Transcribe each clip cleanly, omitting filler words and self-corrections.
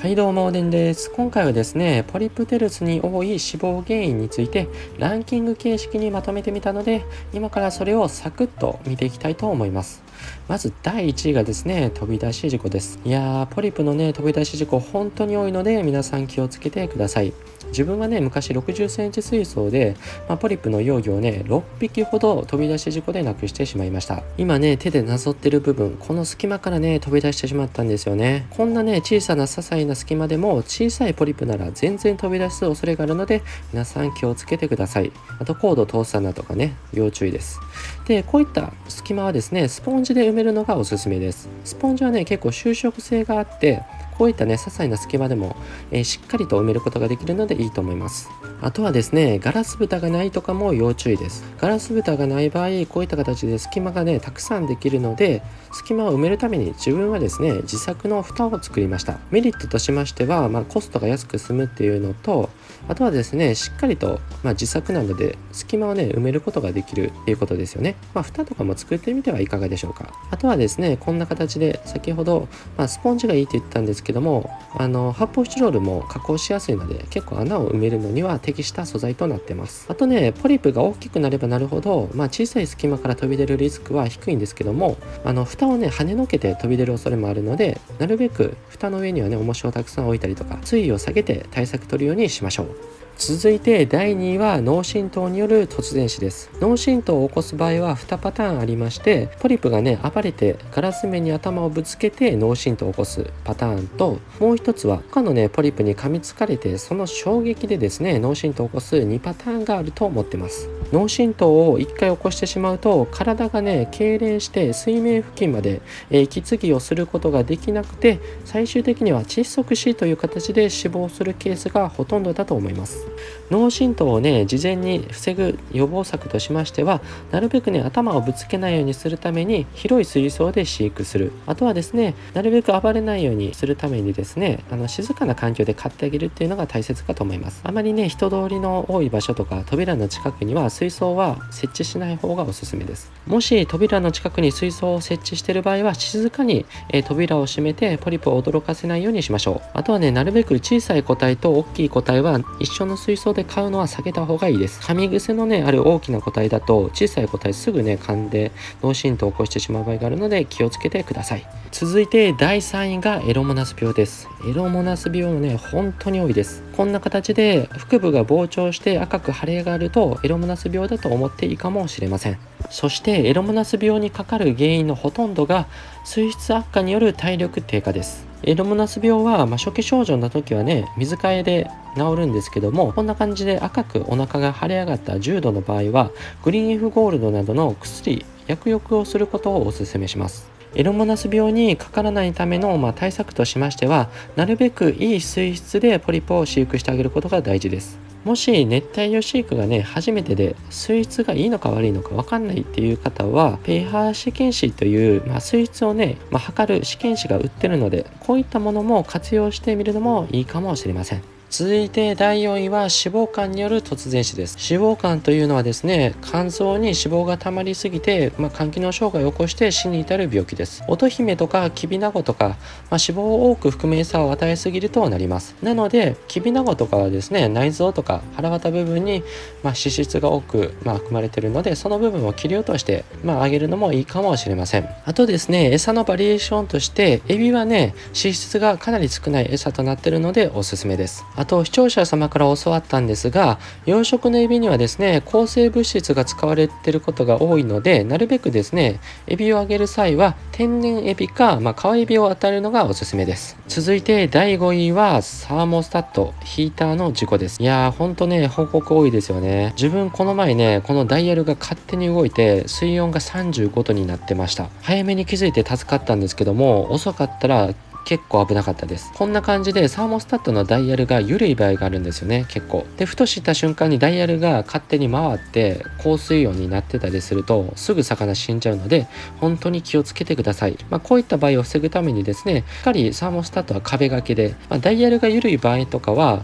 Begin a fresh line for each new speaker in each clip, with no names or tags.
はいどうも、おでんです。今回はですね、ポリプテルスに多い死亡原因についてランキング形式にまとめてみたので、今からそれをサクッと見ていきたいと思います。まず第1位がですね、飛び出し事故です。いやー、ポリプのね、飛び出し事故本当に多いので、皆さん気をつけてください。自分はね、昔60センチ水槽で、ポリプの幼魚をね、6匹ほど飛び出し事故で亡くしてしまいました。今ね、手でなぞってる部分、この隙間からね、飛び出してしまったんですよね。こんなね、小さな些細な隙間でも小さいポリプなら全然飛び出す恐れがあるので、皆さん気をつけてください。あとコード通さなとかね、要注意です。で、こういった隙間はですね、スポンジで埋めるのがおすすめです。スポンジはね、結構収縮性があって、こういったね、些細な隙間でも、しっかりと埋めることができるのでいいと思います。あとはですね、ガラス蓋がないとかも要注意です。ガラス蓋がない場合、こういった形で隙間がね、たくさんできるので、隙間を埋めるために自分はですね、自作の蓋を作りました。メリットとしましては、コストが安く済むっていうのと、あとはですね、しっかりと、自作なので隙間をね、埋めることができるっていうことですよね。蓋とかも作ってみてはいかがでしょうか。あとはですね、こんな形で先ほど、スポンジがいいって言ったんですけども、発泡スチロールも加工しやすいので、結構穴を埋めるのには適した素材となってます。あとね、ポリプが大きくなればなるほど、小さい隙間から飛び出るリスクは低いんですけども、蓋をね、跳ねのけて飛び出る恐れもあるので、なるべく蓋の上にはね、重しをたくさん置いたりとか、水位を下げて対策取るようにしましょう。続いて第2位は脳震盪による突然死です。脳震盪を起こす場合は2パターンありまして、ポリプがね、暴れてガラス面に頭をぶつけて脳震盪を起こすパターンと、もう一つは他のね、ポリプに噛みつかれてその衝撃でですね、脳震盪を起こす2パターンがあると思ってます。脳震盪を1回起こしてしまうと、体がね、痙攣して水面付近まで、息継ぎをすることができなくて、最終的には窒息死という形で死亡するケースがほとんどだと思います。脳震盪をね、事前に防ぐ予防策としましては、なるべくね、頭をぶつけないようにするために広い水槽で飼育する。あとはですね、なるべく暴れないようにするためにですね、静かな環境で飼ってあげるっていうのが大切かと思います。あまりね、人通りの多い場所とか扉の近くには水槽は設置しない方がおすすめです。もし扉の近くに水槽を設置している場合は、静かに、扉を閉めてポリプを驚かせないようにしましょう。あとはね、なるべく小さい個体と大きい個体は一緒の水槽で飼うのは避けた方がいいです。噛み癖のね、ある大きな個体だと小さい個体すぐね、噛んで脳震盪を起こしてしまう場合があるので気をつけてください。続いて第3位がエロモナス病です。エロモナス病もね、本当に多いです。こんな形で腹部が膨張して赤く腫れ上がるとエロモナス病だと思っていいかもしれません。そしてエロモナス病にかかる原因のほとんどが水質悪化による体力低下です。エロモナス病は、初期症状の時はね、水替えで治るんですけども、こんな感じで赤くお腹が腫れ上がった重度の場合はグリーン F ゴールドなどの薬、薬浴をすることをお勧めします。エロモナス病にかからないための、対策としましては、なるべくいい水質でポリプを飼育してあげることが大事です。もし熱帯魚飼育がね、初めてで水質がいいのか悪いのか分かんないっていう方は、pH 試験紙という、水質をね、測る試験紙が売ってるので、こういったものも活用してみるのもいいかもしれません。続いて第4位は脂肪肝による突然死です。脂肪肝というのはですね、肝臓に脂肪が溜まりすぎて、肝機能障害を起こして死に至る病気です。乙姫とかキビナゴとか、脂肪を多く含む餌を与えすぎるとなります。なのでキビナゴとかはですね、内臓とか腹渡部分に、脂質が多く、含まれているので、その部分を切り落として、あげるのもいいかもしれません。あとですね、餌のバリエーションとしてエビはね、脂質がかなり少ない餌となっているのでおすすめです。あと視聴者様から教わったんですが、養殖のエビにはですね、抗生物質が使われていることが多いので、なるべくですね、エビをあげる際は天然エビか、川エビを与えるのがおすすめです。続いて第5位はサーモスタットヒーターの事故です。いやー、ほんとね、報告多いですよね。自分この前ね、このダイヤルが勝手に動いて水温が35度になってました。早めに気づいて助かったんですけども、遅かったら結構危なかったです。こんな感じでサーモスタットのダイヤルが緩い場合があるんですよね、結構。で、ふとした瞬間にダイヤルが勝手に回って高水温になってたりすると、すぐ魚死んじゃうので、本当に気をつけてください。こういった場合を防ぐためにですね、しっかりサーモスタットは壁掛けで、ダイヤルが緩い場合とかは、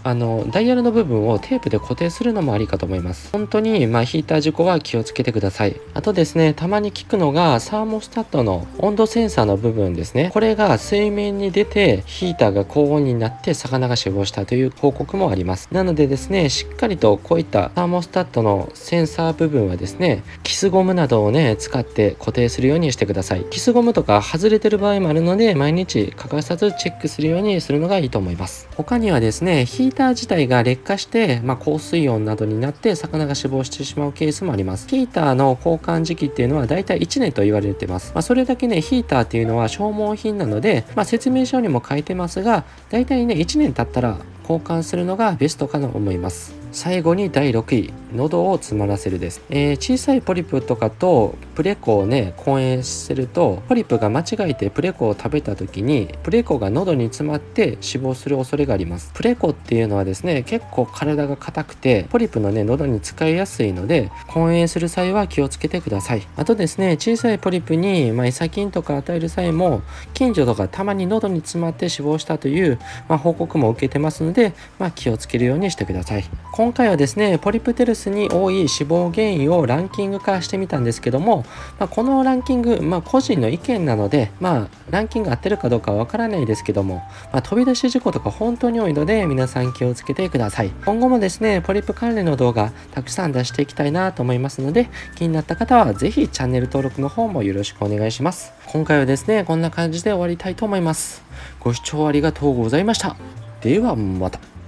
ダイヤルの部分をテープで固定するのもありかと思います。本当に、ヒーター事故は気をつけてください。あとですね、たまに聞くのが、サーモスタットの温度センサーの部分ですね。これが水面にに出てヒーターが高温になって魚が死亡したという報告もあります。なのでですね、しっかりとこういったサーモスタットのセンサー部分はですね、キスゴムなどをね使って固定するようにしてください。キスゴムとか外れてる場合もあるので、毎日欠かさずチェックするようにするのがいいと思います。他にはですね、ヒーター自体が劣化して、高水温などになって魚が死亡してしまうケースもあります。ヒーターの交換時期っていうのはだいたい1年と言われてます。それだけね、ヒーターっていうのは消耗品なので、説明書にも書いてますが、だいたいね1年経ったら交換するのがベストかと思います。最後に第6位、喉を詰まらせるです。小さいポリプとかとプレコをね混塩すると、ポリプが間違えてプレコを食べた時にプレコが喉に詰まって死亡する恐れがあります。プレコっていうのはですね、結構体が硬くてポリプのね喉に使いやすいので、混塩する際は気をつけてください。あとですね、小さいポリプに餌菌とか与える際も、近所とかたまに喉に詰まって死亡したという、報告も受けてますので、気をつけるようにしてください。今回はですね、ポリプテルスに多い死亡原因をランキング化してみたんですけども、このランキング、個人の意見なので、ランキング合ってるかどうかわからないですけども、飛び出し事故とか本当に多いので、皆さん気をつけてください。今後もですね、ポリプ関連の動画たくさん出していきたいなと思いますので、気になった方はぜひチャンネル登録の方もよろしくお願いします。今回はですね、こんな感じで終わりたいと思います。ご視聴ありがとうございました。ではまた。